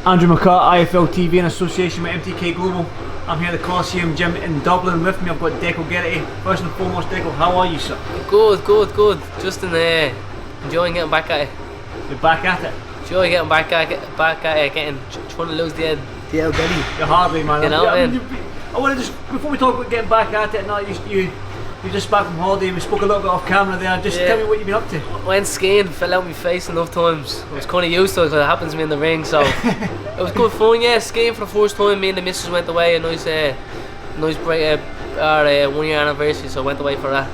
Andrew McCART, IFL TV in association with MTK Global. I'm here at the Coliseum Gym in Dublin. With me I've got Deco Geraghty. First and foremost, Deco, how are you, sir? Good. Just enjoying getting back at it. You're back at it? Enjoying getting back at it, trying to lose the old belly. You're hardly, man. You know, I want to just, before we talk about getting back at it, now you're just back from holiday. We spoke a little bit off camera there. Just tell me what you've been up to. Went skiing, fell out my face enough times. I was kind of used to it because it happens to me in the ring, so it was good fun. Yeah, skiing for the first time. Me and the missus went away. A nice break, our 1 year anniversary, so I went away for that.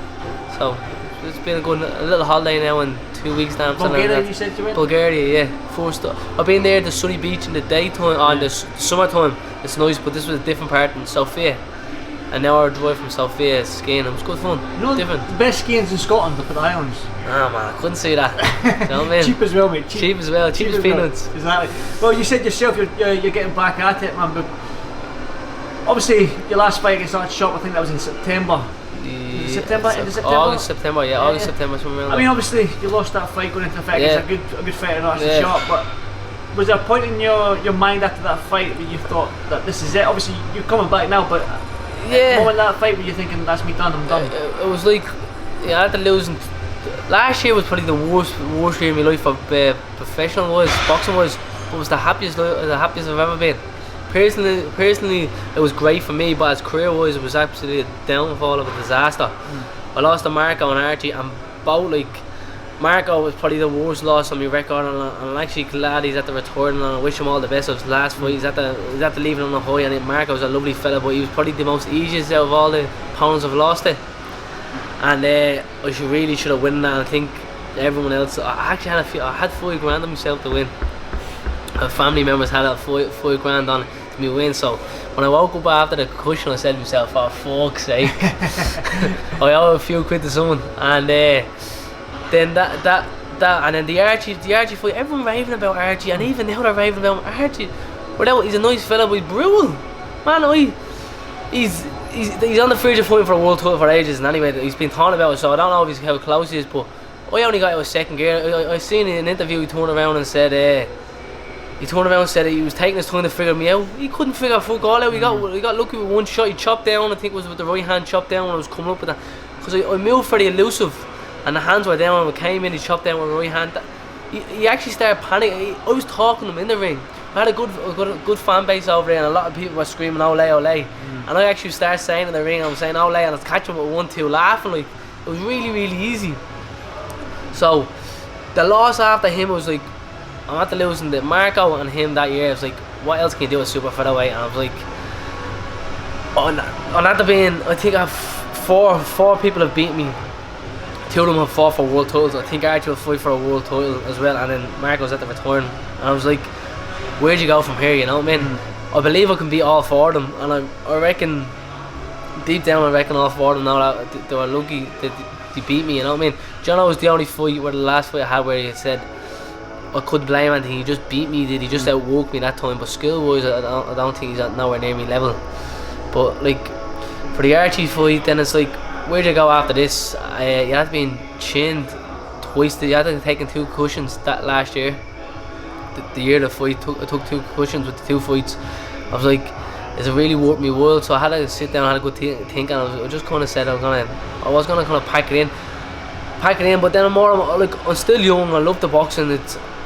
So it's been a little holiday now in 2 weeks now. Bulgaria, you said you went? Bulgaria, yeah. First, I've been there the sunny beach in the daytime, on the summertime. It's nice, but this was a different part in Sofia. And now our drive from Sofia skiing, it was good fun. You know, different. The best skiing's in Scotland, up at the Highlands. Ah man, I couldn't say that. You know what I mean? Cheap as well, mate. Cheap as well, cheap as peanuts. Well. Exactly. Well, you said yourself you're getting back at it, man. But obviously, your last fight against that shop, I think that was in September. End of September? August, September, yeah. August, September, somewhere around. I mean, obviously, you lost that fight going into the fight. It's a good fight to last the shop, but was there a point in your mind after that fight where you thought that this is it? Obviously, you're coming back now, but at the moment that fight, were you thinking, that's me done, I'm done? It was like, after losing, last year was probably the worst year in my life for professional wise, boxing wise, but it was the happiest I've ever been. Personally, it was great for me, but as career wise, it was absolutely a downfall of a disaster. I lost to Marco and Archie, and both, like, Marco was probably the worst loss on my record, and I'm actually glad he's at the return, and I wish him all the best of his last fight. He's at the leaving on a high, and Marco's a lovely fella, but he was probably the most easiest out of all the opponents I've lost it. And I really should have won that. And I think everyone else, I actually had $5 grand on myself to win. My family members had $5 grand on me win, so when I woke up after the concussion, I said to myself, "Oh fuck's sake!" I owe a few quid to someone, and then that and then the Archie fight. Everyone raving about Archie, and even now they're raving about Archie. Well, he's a nice fella, but he's brutal, man. He's on the verge of fighting for a world title for ages, and anyway, he's been talking about it. So I don't know how close he is, but I only got out of second gear. I seen in an interview he turned around and said he was taking his time to figure me out. He couldn't figure fuck all out. He got lucky with one shot. He chopped down. I think it was with the right hand chopped down when I was coming up with that, because I moved for the elusive, and the hands were down. When I came in, he chopped down with the right hand. He actually started panicking. I was talking to him in the ring. I had a good fan base over there, and a lot of people were screaming "Olé, Olé," and I actually started saying in the ring, I'm saying "Olé," and I was catching him with 1-2 laughing. Like, it was really easy. So the loss after him was like, I'm after losing to Marco and him that year. I was like, what else can you do at super featherweight? And I was like, on after being, I think I have four people have beat me. 2 of them have fought for world titles. I think Archie will fight for a world title as well, and then Marco's at the return. And I was like, where'd you go from here? You know what I mean? I believe I can beat all 4 of them, and I reckon deep down all 4 of them know that they were lucky that they beat me. You know what I mean? Jono was the only fight where the last fight I had where he said I couldn't blame anything. He just beat me. He just outworked me that time. But skill wise, I don't think he's at nowhere near me level. But like for the Archie fight, then it's like, where'd you go after this? You had to be chinned twice. You had to take 2 cushions that last year. The year the fight, I took 2 cushions with the 2 fights. I was like, is it really worth me while? So I had to sit down, I had a good think, and I just kind of said I was gonna kind of pack it in. But then I'm still young. I love the boxing.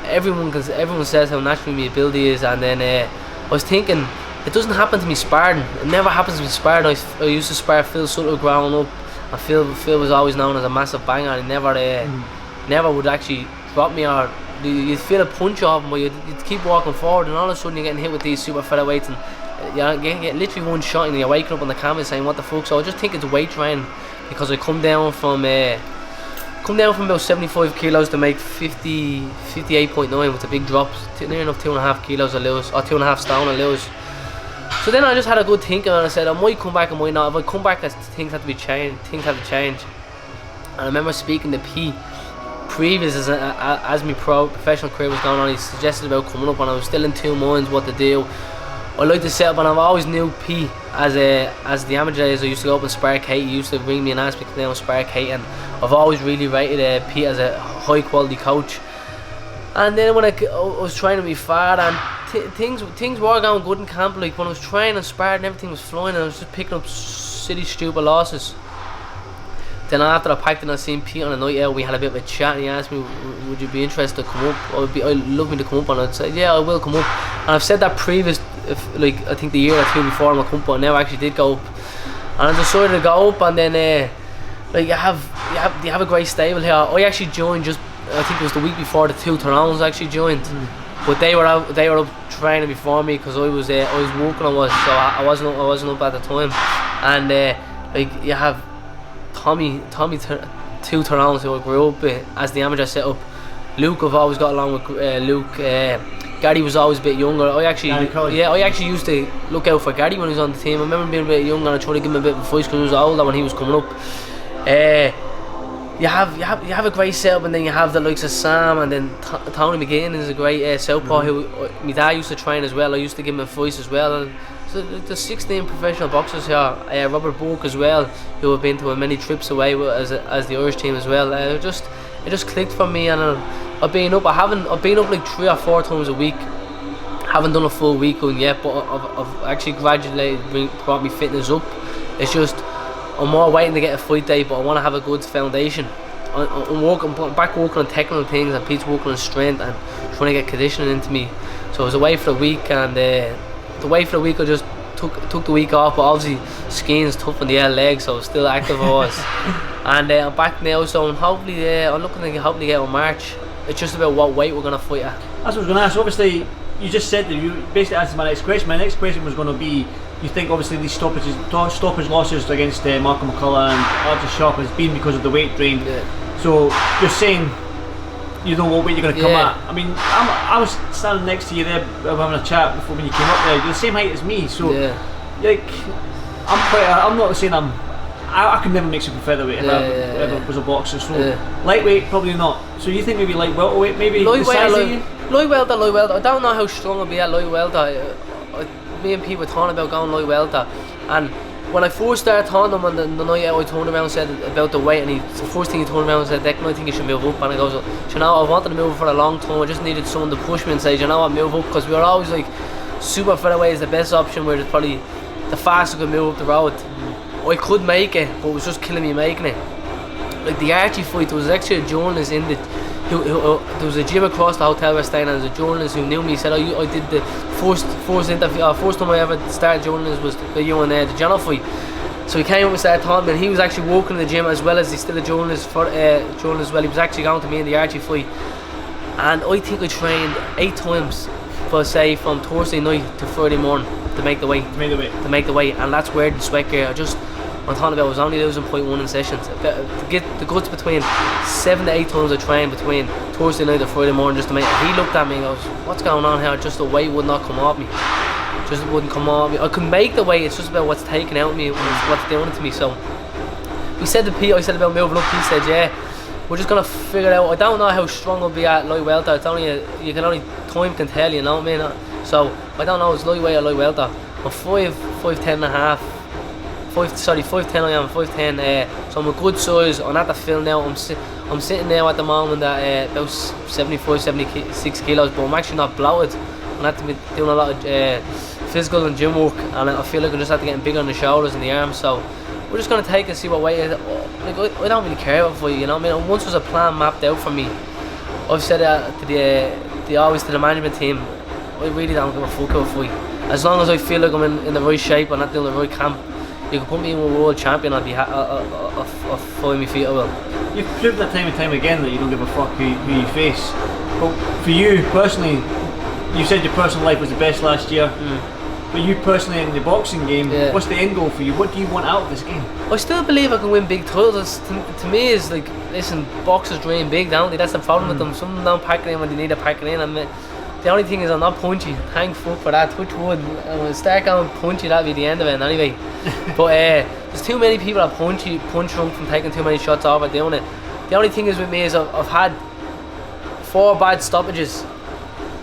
Everyone says how natural my ability is, and then I was thinking, it doesn't happen to me sparring. It never happens to me sparring. I used to spar Phil Sutter growing up, and Phil was always known as a massive banger. And he never would actually drop me, or you'd feel a punch off him, but you'd keep walking forward, and all of a sudden you're getting hit with these super featherweights, and you get literally one shot, and you're waking up on the canvas saying, what the fuck? So I just think it's weight training, because I come down from about 75 kilos to make 58.9 with a big drop, near enough 2.5 kilos I lose, or 2.5 stone I lose. So then I just had a good think, and I said I might come back, I might not. If I come back, things have to change. And I remember speaking to P previous as my professional career was going on. He suggested about coming up, and I was still in 2 minds what to do. I like to set up, and I've always knew P as the amateur days. I used to go up and spar Kate. He used to bring me and ask me to come down and spar Kate, and I've always really rated P as a high quality coach. And then when I was trying to be fat, and things were going good in camp. Like when I was training and sparring, everything was flying, and I was just picking up silly, stupid losses. Then after I packed in, I seen Pete on a night out. We had a bit of a chat, and he asked me, "Would you be interested to come up? I'd love me to come up." And I'd say, "Yeah, I will come up." And I've said that previous, like I think the year or two before I come up, but I never actually did go up. And I decided to go up, and then like you have a great stable here. I actually joined just, I think it was the week before the two Tyrone actually joined, but they were up training before me because I was working on so I wasn't up at the time. And like you have Tommy two Tyrones who I grew up with as the amateur setup. Luke, I've always got along with Luke. Gary was always a bit younger. I actually used to look out for Gary when he was on the team. I remember being a bit younger and I tried to give him a bit of advice because he was older when he was coming up. You have a great setup, and then you have the likes of Sam, and then Tony McGinn is a great southpaw who my dad used to train as well. I used to give him advice as well. And so the 16 professional boxers here, Robert Burke as well, who have been to many trips away as the Irish team as well. It just clicked for me, and I've been up like 3 or 4 times a week. Haven't done a full week on yet, but I've actually gradually brought my fitness up. It's just I'm more waiting to get a fight day, but I want to have a good foundation. I'm back working on technical things, and Pete's working on strength and trying to get conditioning into me. So I was away for a week, and I just took the week off, but obviously skiing's tough on the legs, so I was still active I was. And I'm back now, so I'm looking to get on March. It's just about what weight we're going to fight at. That's what I was going to ask. Obviously, you just said that you basically answered my next question. My next question was going to be, you think obviously these stoppage losses against Malcolm McCullough and Arthur Sharp has been because of the weight drain. Yeah. So you're saying you know what weight you're going to come at. I mean, I was standing next to you there having a chat before when you came up there. You're the same height as me, so like I'm not saying I could never make super featherweight if I ever was a boxer. So lightweight probably not. So you think maybe light welterweight, maybe light welter. I don't know how strong I'll be at light welter. Me and Pete were talking about going light welter, and when I first started talking to him on the night out, I turned around and said about the weight, and the first thing he turned around and said, "Declan, I think you should move up." And I goes, "You know, I wanted to move up for a long time. I just needed someone to push me and say, you know what, move up," because we were always like super featherweight is the best option, where it's probably the fastest we could move up the road. I could make it, but it was just killing me making it. Like the Archie fight, there was actually a journalist in the there was a gym across the hotel we're staying, and there was a journalist who knew me. He said, I did the first interview, first time I ever started journalism was the you and the John fight. So he came up and started talking, and he was actually working in the gym as well as he's still a journalist for journalist as well. He was actually going to me in the Archie fight, and I think I trained 8 times for say from Thursday night to Friday morning to make the weight. And that's where the sweat gear I'm talking about was only losing 0.1 in sessions. To get the guts between 7 to 8 times I trained between Thursday night and Friday morning just to make it. He looked at me and goes, "What's going on here?" Just the weight would not come off me. Just wouldn't come off me. I could make the weight, it's just about what's taking out of me, what's doing it to me. So we said to Pete, I said about moving up, he said, "Yeah, we're just gonna figure it out." I don't know how strong I'll be at light welter. It's only time can tell, you know what I mean? So I don't know if it's lightweight or light welter. I'm 5'10" and a half. 5'10" I am, 5'10", so I'm a good size. I'm at the fill now. I'm sitting now at the moment at about 75, 76 kilos, but I'm actually not bloated. I'm have to be doing a lot of physical and gym work, and I feel like I just have to get bigger on the shoulders and the arms. So we're just gonna take and see what weight. Like I don't really care about fight, you know what I mean? Once there's a plan mapped out for me, I've said that to always to the management team. I really don't give a fuck about fight. As long as I feel like I'm in the right shape and not doing the right camp. You can put me in with a world champion, I'll find my feet. I will. You've proved that time and time again that you don't give a fuck who you face. But for you personally, you said your personal life was the best last year. But you personally in the boxing game, what's the end goal for you? What do you want out of this game? I still believe I can win big titles. To me, it's like, listen, boxers dream big, don't they? That's the problem with them. Some of them don't pack it in when they need to pack it in. The only thing is I'm not punchy. Thank fuck for that. Touch wood. And when I start going punchy, that'll be the end of it anyway. But there's too many people that punch drunk from taking too many shots off or doing it. The only thing is with me is I've had 4 bad stoppages,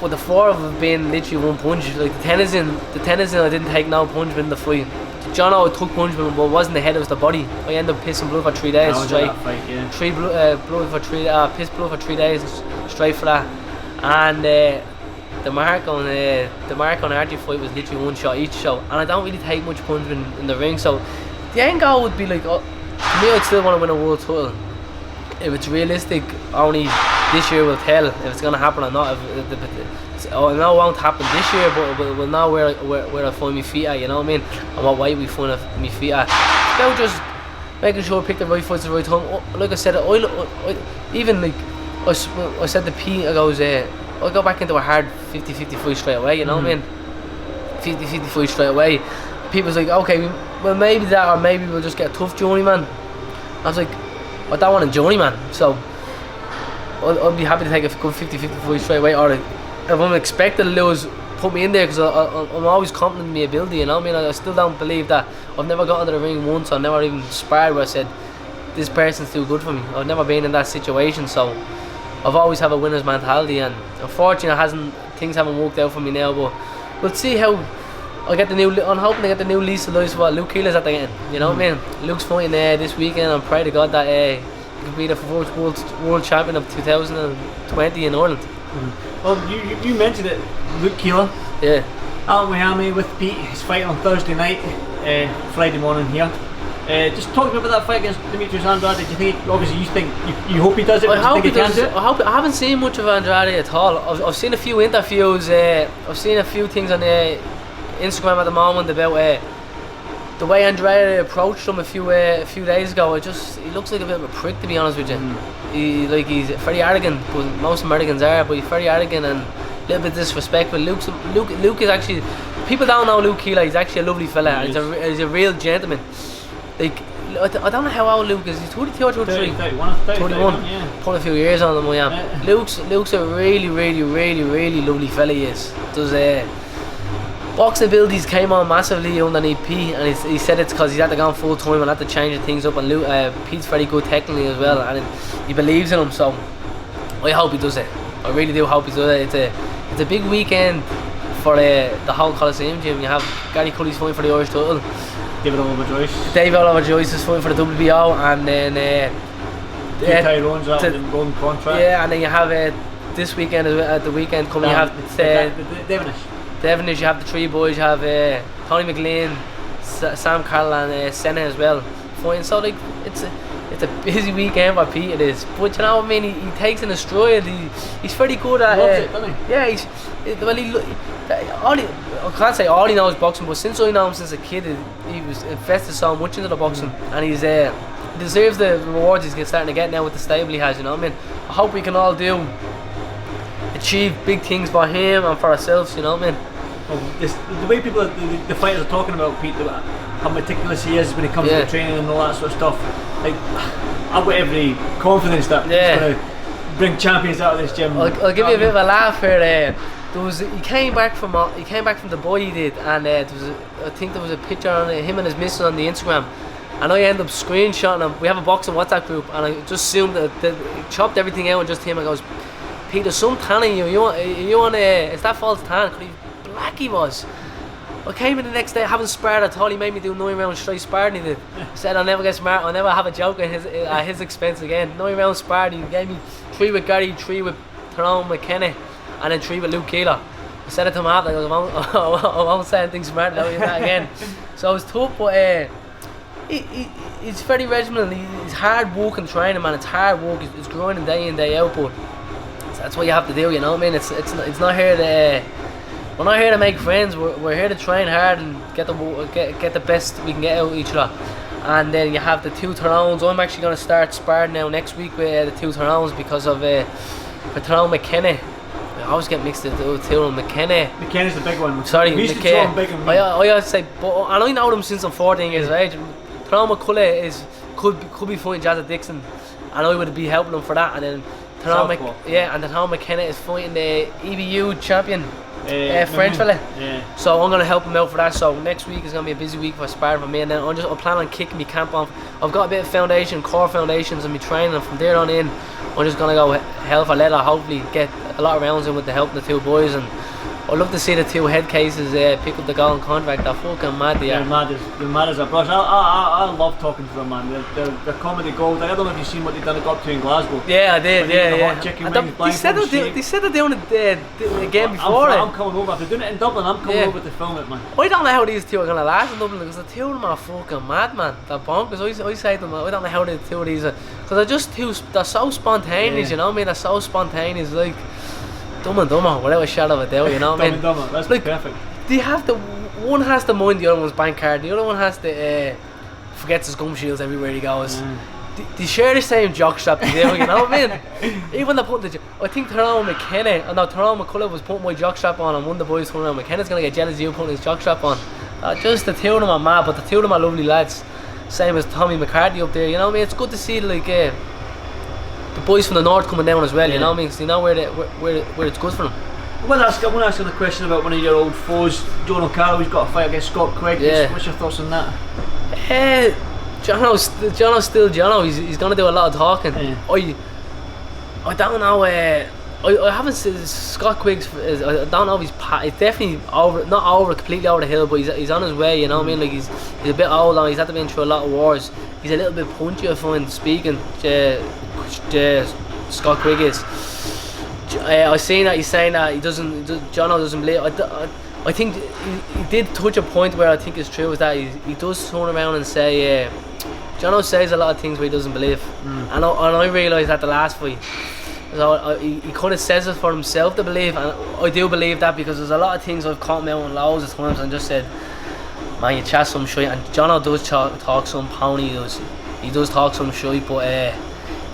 but the 4 of them have been literally one punch. Like the Tennyson I didn't take no punishment in the fight. John I took punishment, but it wasn't the head, it was the body. I ended up pissing blood for 3 days straight. Piss blood for 3 days straight for that. and the Marco and Andrade fight was literally one shot each. So, and I don't really take much punishment in the ring. So, the end goal would be like, to me, I'd still want to win a world title. If it's realistic, only this year will tell if it's gonna happen or not. I know it won't happen this year, but we'll know where I find my feet at. You know what I mean? And what weight we find my feet at. It's about just making sure I pick the right fights at the right time. Like I said, I even like I said to Pete, I goes, I go back into a hard 50-50 fight straight away. You know what I mean? 50-50 fight straight away. People's like, okay, well maybe that, or maybe we'll just get a tough journeyman. I was like, I don't want a journeyman, so I'll be happy to take a good 50-50 fight straight away. Or if I'm expected to lose, put me in there, because I'm always confident in my ability. You know what I mean? I still don't believe that. I've never got into the ring once. I've never even sparred where I said this person's too good for me. I've never been in that situation, so I've always have a winner's mentality. And unfortunately, things haven't worked out for me now. But we'll see how I get the new. I'm hoping to get the new lease of life for what Luke Keeler's at the end. You know what I mean? Luke's fighting this weekend. I'm pray to God that he could be the first world champion of 2020 in Ireland. Well, you mentioned it, Luke Keeler. Yeah. Out in Miami with Pete. He's fighting on Thursday night, Friday morning here. Just talk to me about that fight against Demetrius Andrade. Do you think, obviously you think, you hope he does it, but do you think he can do it? I haven't seen much of Andrade at all. I've seen a few interviews, I've seen a few things on Instagram at the moment about the way Andrade approached him a few days ago. He looks like a bit of a prick, to be honest with you. He's very arrogant, but most Americans are, but he's very arrogant and a little bit disrespectful. Luke is actually, people don't know Luke Keeler, he's actually a lovely fella. He's a real gentleman. Like, I don't know how old Luke is. He's 22 or 23. 31. Yeah. Put a few years on him, I am. Yeah. Luke's a really lovely fella. He is. Does boxing abilities came on massively underneath Pete, and he said it's because he's had to go on full time and had to change things up. And Pete's very good technically as well, and he believes in him. So I hope he does it. I really do hope he does it. It's a big weekend for the whole Coliseum gym. You have Gary Cully's fighting for the Irish title. David Oliver Joyce is fighting for the WBO, and then Tyrone's out in golden contract. Yeah, and then you have this weekend at the weekend coming. You have Devonish. You have the three boys. You have Tony McLean, Sam Carroll, and Senna as well fighting. So like it's a busy weekend for Pete. It is, but you know what I mean. He takes in a stride. He's pretty good at. Loves it, doesn't he? Yeah, I can't say all he knows is boxing, but since I know him since a kid, he was invested so much into the boxing, and he deserves the rewards he's starting to get now with the stable he has. You know what I mean? I hope we can all achieve big things for him and for ourselves. You know what I mean? The way people, the fighters are talking about Pete, how meticulous he is when it comes to training and all that sort of stuff. Like, I've got every confidence that he's going to bring champions out of this gym. I'll give you a bit of a laugh here. He came back from Dubai, he did, and I think there was a picture on him and his missus on the Instagram, and I ended up screenshotting him. We have a boxing WhatsApp group, and I just assumed that chopped everything out and just him. I goes, Pete, there's some tan in you. You want is that false tan? Because black he was. I came in the next day, haven't sparred at all. He made me do 9 rounds straight sparring. He did. Said I'll never get smart. I'll never have a joke at his expense again. 9 rounds sparring. He gave me 3 with Gary, 3 with Tyrone McKenna, and then 3 with Luke Keeler. I said it to him after. I won't say anything smart about that again. So it was tough, but he's very regimented. He's hard work and training, man. It's hard work. It's grinding day in, day out, but that's what you have to do. You know what I mean? It's not here to. We're not here to make friends. We're here to train hard and get the best we can get out of each other. And then you have the 2 Tyrones. I'm actually going to start sparring now next week with the 2 Tyrones because of for Tyrone McKenna. I always get mixed with Tyrone McKenna. McKenna's the big one. Sorry, we used to throw him big and mean. I always say, and I know them since I'm 14 years of age. Tyrone McCullough could be fighting Jazza Dixon, and I would be helping him for that. And then Tyrone McKenna is fighting the EBU champion. French fella. Yeah. So I'm gonna help him out for that. So next week is gonna be a busy week for sparring for me, and then I plan on kicking my camp off. I've got a bit of core foundations in my training, and from there on in, I'm just gonna go hell for leather. Hopefully get a lot of rounds in with the help of the 2 boys, and I'd love to see the two head cases pick up the golden contract. They're fucking mad. They're mad as a brush. I love talking to them, man. They're comedy gold. I don't know if you've seen what they've done up to in Glasgow. Yeah, I did. Yeah. Chicken wings, They said they're doing it again before. I'm coming over. If they're doing it in Dublin, I'm coming over to film it, man. I don't know how these two are gonna last in Dublin because the two of them are fucking mad, man. They're bonkers. I say to them, I don't know how the two of these are, because they're just they're so spontaneous, you know what I mean? They're so spontaneous, like Dumb and Dumber, without a shadow of a doubt, you know what I mean? Dumb and Dumber, that's like, perfect. They have to, one has to mind the other one's bank card, the other one has to forgets his gum shields everywhere he goes. They share the same jockstrap they do, you know what I mean? Even they're putting I think Tyrone McCullough was putting my jockstrap on, and one of the boys told me McKenna's gonna get jealous of you putting his jockstrap on. Just the two of them are mad, but the two of them are lovely lads. Same as Tommy McCarthy up there, you know what I mean? It's good to see like the boys from the north coming down as well, you know what I mean? So you know where it's good for them. I want to ask you a question about one of your old foes, John O'Carroll. He's got a fight against Scott Quigg. What's your thoughts on that? Jono's still Jono. He's gonna do a lot of talking. I don't know. I haven't seen Scott Quigg's. I don't know if he's definitely completely over the hill, but he's on his way. You know what I mean? Like he's a bit old and he's had to been through a lot of wars. He's a little bit punchy, I find, speaking. Scott Quigg is. I seen that he's saying that Jono doesn't believe. I think he did touch a point where I think is true, is that he does turn around and say, Jono says a lot of things where he doesn't believe, and I realised that the last fight. So he kind of says it for himself to believe, and I do believe that, because there's a lot of things I've caught him out on loads of times and just said, man, you chat some shit, and Jono does talk some pony, he does talk some shit, but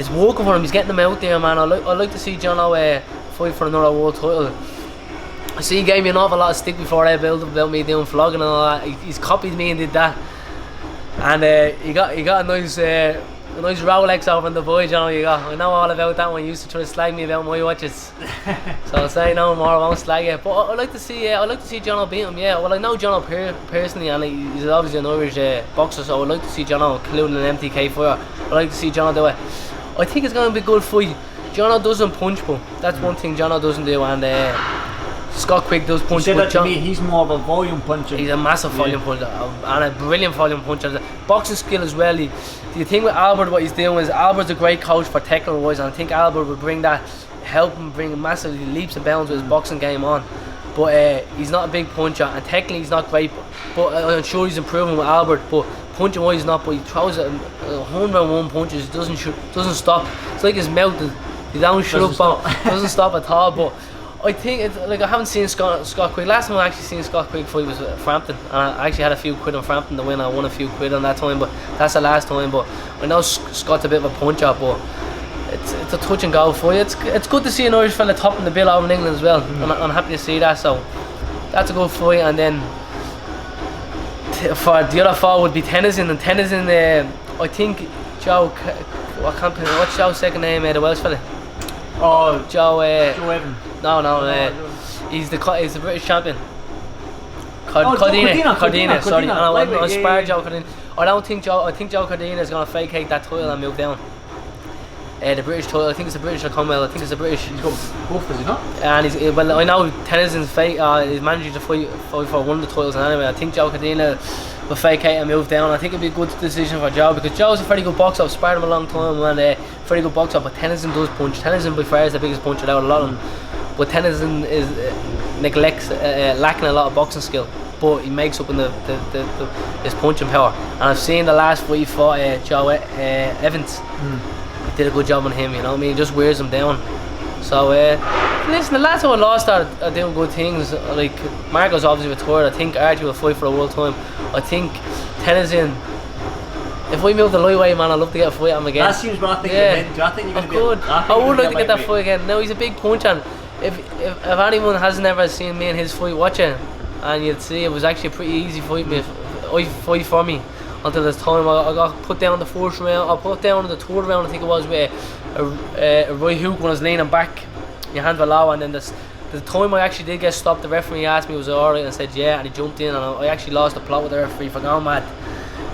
it's working for him. He's getting them out there, man. I like to see Jono fight for another world title. I see he gave me an awful lot of stick before I built up about me doing vlogging and all that. He's copied me and did that, and he got a nice Rolex over in the boy, Jono. I know all about that one. He used to try to slag me about my watches, so I'll say no more. I won't slag it. But I like to see Jono beat him. Yeah, well, I know Jono personally, and he's obviously an Irish boxer, so I'd like to see Jono including an MTK fighter. I'd like to see Jono do it. I think it's going to be a good fight. Jono doesn't punch, but that's one thing Jono doesn't do, and Scott Quigg does punch. You said that to me, he's more of a volume puncher. He's a massive volume puncher, and a brilliant volume puncher. Boxing skill as well. The thing with Albert, what he's doing is, Albert's a great coach for technical wise, and I think Albert would help him bring massive leaps and bounds with his boxing game on. But he's not a big puncher, and technically he's not great, but I'm sure he's improving with Albert. But punching wise, he's not, but he throws 101 punches, doesn't stop. It's like his mouth, he don't shut up, doesn't stop at all. But I think it's like, I haven't seen Scott Quigg. Last time I actually seen Scott Quigg fight was at Frampton, and I actually had a few quid on Frampton to win. I won a few quid on that time, but that's the last time. But I know Scott's a bit of a puncher, but it's a touch and go for you. It's good to see an Irish fella topping the bill over in England as well. I'm happy to see that. So that's a good fight. And then for the other four would be Tennyson, and Tennyson, I think Joe. What's Joe's second name? The Welsh fella. Oh, Joe Evans. No. He's the British champion. Cardina. Sorry, I spar Joe Cardina. I think Joe Cardina is gonna fake that title and move down. The British title. I think it's the British or Commonwealth. I think it's the British. He's got both, is he not? And well, I know Tennyson's is managing to fight for one of the titles. And anyway, I think Joe Cardina will fake and move down. I think it'd be a good decision for Joe, because Joe's a very good boxer. I've sparred him a long time, and very good boxer. But Tennyson does punch. Tennyson by far is the biggest puncher out of a lot of them. But Tennyson is lacking a lot of boxing skill, but he makes up in his punching power. And I've seen the last fight he fought Joe Evans. Did a good job on him, you know what I mean? He just wears him down. So listen, the lads who are lost are doing good things. Like Marco's obviously retired. I think Archie will fight for a world time. I think Tennyson, if we move the lightweight, man, I'd love to get a fight at him again. That seems what I think you're heading to. I think you're going to be. I would like to get that fight again. Now he's a big puncher, and if anyone hasn't ever seen me and his fight, watch it, and you'd see it was actually a pretty easy fight for me. Until this time, I got put down in the first round. I put down in the third round, I think it was, with a right hook when I was leaning back. Your hands were low, and then the time I actually did get stopped, the referee asked me was it alright, and I said yeah, and he jumped in, and I actually lost the plot with the referee for going mad.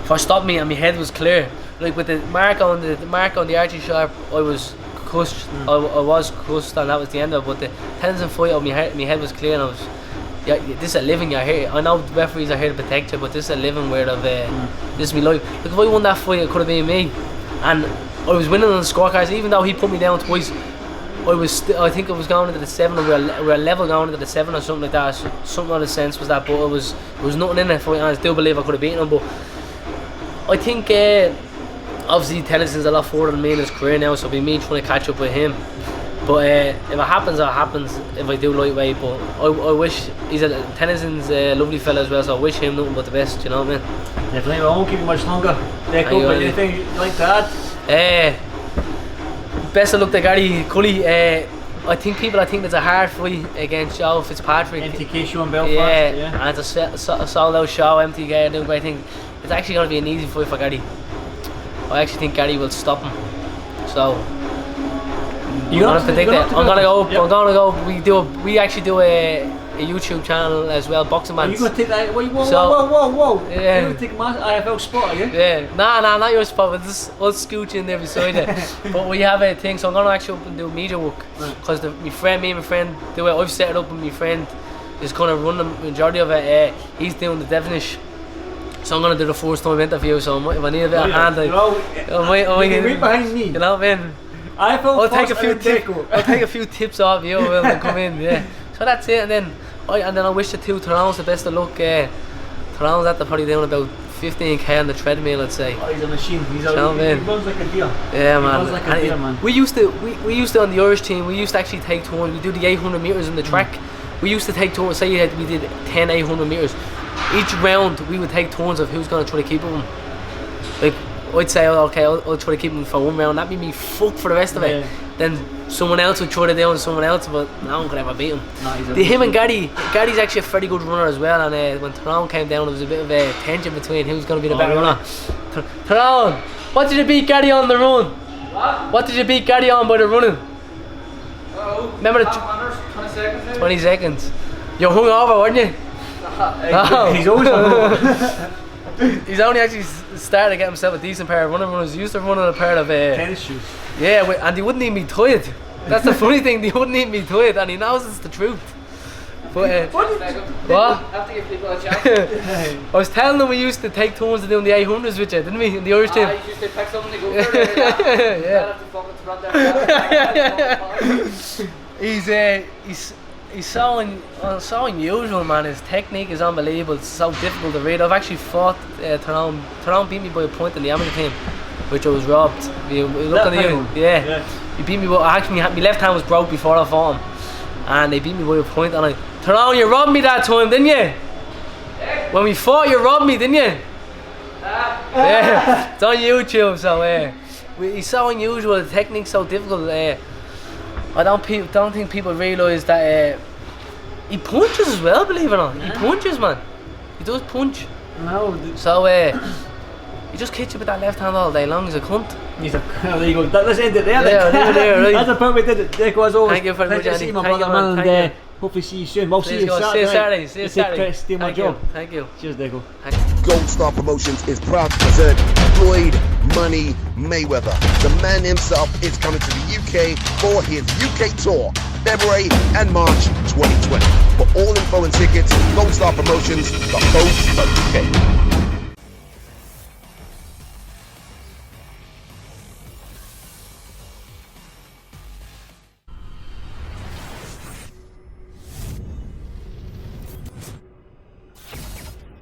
For stopped me, and my head was clear. Like with the mark on the Archie sharp, I was cussed. I was cussed, and that was the end of it. But the Tennyson fight, my head was clear, and I was, yeah, this is a living. You're here. I know referees are here to protect you, but this is a living where this is my life. Like if I won that fight, it could have been me, and I was winning on the scorecards. Even though he put me down twice, I think it was going into the 7, or we were level going into the 7 or something like that. Something of the sense was that, but there was nothing in it fight, and I still believe I could have beaten him. But I think obviously Tennyson's a lot further than me in his career now, so it'll be me trying to catch up with him. But if it happens, it happens. If I do lightweight, but I wish Tennyson's a lovely fella as well, so I wish him nothing but the best. You know what I mean? Definitely. I won't keep you much longer. Deco, but anything you'd like to add? Best of luck to Gary Cully. I think it's a hard fight against Joe Fitzpatrick. MTK show in Belfast. Yeah, and it's a sold out show. Empty guy doing great thing. It's actually going to be an easy fight for Gary. I actually think Gary will stop him. So I'm gonna predict it. I'm gonna go. We actually do a YouTube channel as well, Boxing Man. Are you gonna take that? Whoa! Yeah. You're gonna take my IFL spot, are you? Yeah. Nah, not your spot. But just we'll scooch in there beside it. But we have a thing, so I'm gonna actually up and do media work because me and my friend do it. I've set it up, and my friend is gonna run the majority of it. He's doing the definition. So I'm gonna do the first time interview. So if I need a bit of hand, right behind me. You know what I mean? I'll take a few tips off you when I come in. Yeah. So that's it, and then I wish the two Tyrone the best of luck. Tyrone's at probably doing about 15k on the treadmill, I'd say. Oh, he's a machine. He runs like a deer. Yeah, man. He runs like a deer, man. We used to on the Irish team. We used to actually take turns. We do the 800 meters in the track. We used to take turns. Say we did 10 800 meters. Each round we would take turns of who's gonna try to keep him. Like I'd say, okay, I'll try to keep him for one round. That'd be me fucked for the rest of it. Then someone else would try to do it on someone else, but no one could ever beat him. Him and Gary's actually a very good runner as well. And when Tyrone came down, there was a bit of a tension between who's going to be the better runner. Tyrone, what did you beat Gary on the run? What did you beat Gary on by the running? Remember the 20 seconds. 20 seconds. You're hungover, weren't you? No. He's always hungover. He's only actually started to get himself a decent pair of running runners. He used to run on a pair of tennis shoes. Yeah, and they wouldn't even be tired. That's the funny thing, they wouldn't even be tired, and he knows it's the truth. But what? Have to give people a chance. I was telling them we used to take turns to doing the 800s with you, didn't we, in the Irish team? You used to pick something to go for it. Yeah. He's so unusual, man. His technique is unbelievable. It's so difficult to read. I've actually fought Tyrone. Tyrone beat me by a point in the amateur team, which I was robbed. We look at you. Yeah. He beat me. Actually, my left hand was broke before I fought him, and they beat me by a point. And Tyrone, you robbed me that time, didn't you? Yeah. When we fought, you robbed me, didn't you? Yeah. It's on YouTube. So he's so unusual. The technique's so difficult. I don't think people realise that he punches as well, believe it or not. He punches, man. He does punch. No. So he just kicks you with that left hand all day long. He's a cunt. There you go. Let's end it there. Right. That's the point we did it. Deco, as always. Thank you very much, Andy. See my brother, man, and hopefully see you soon. We'll see you Saturday. See you Saturday. Steal my job. Thank you. Cheers, Deco. Gold Star Promotions is proud to present Floyd Money Mayweather. The man himself is coming to the UK for his UK tour, February and March 2020. For all info and tickets, goldstarpromotions.co.uk.